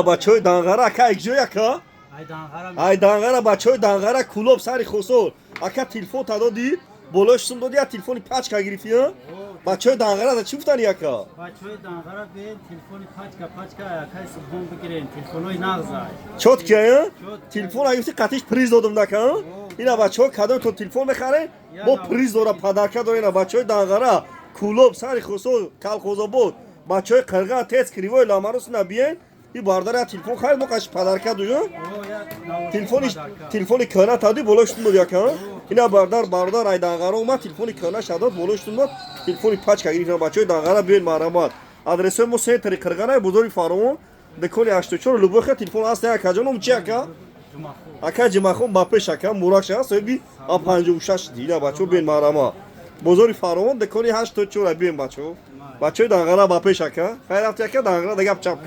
بچه‌های دانغرا اکا اگجوی اکا ای دانغرا بچه‌های دانغرا کلوب سری خسول اکا تلفن تدادی بولاشتم دادی یا تلفنی پاچکا گرفتی بچه‌های دانغرا دا چی گفتن اکا بچه‌های دانغرا به تلفنی پاچکا اکای سوم بگیرین تلفنای نغزای چوت کیا تلفن اگه قطعش پریز دادم دکا اینا بچه‌ها کادو تو تلفن بخره با پریز داره پدرکا داره اینا بچه‌های دانغرا کلوب سری خسول کالخوزا بود بچه‌های قرغا تست کریوی لاماروس نبیه این باردار تلفن خرید موقعش پدرکا دوجا تلفنی کانا تادی بولاشتم بود یکا اینا باردار ای دانغرا اومد تلفنی کانا شداد بولاشتم بود تلفنی پاچکا گرفتن بچه‌های دانغرا بیاین مرامات آدرس ما سه طریق قرغا بزرگ فارو دکولی 84 لوبخ تلفن است یا کجانم چی اکا اکا جماخون باپش اکا موراک شاس بی ا 56 دیلا بچو بین ماراما بزرگ فارو دکولی 84 بین بچو دانغرا باپش اکا خیر افت اکا دانغرا دگاب چاپ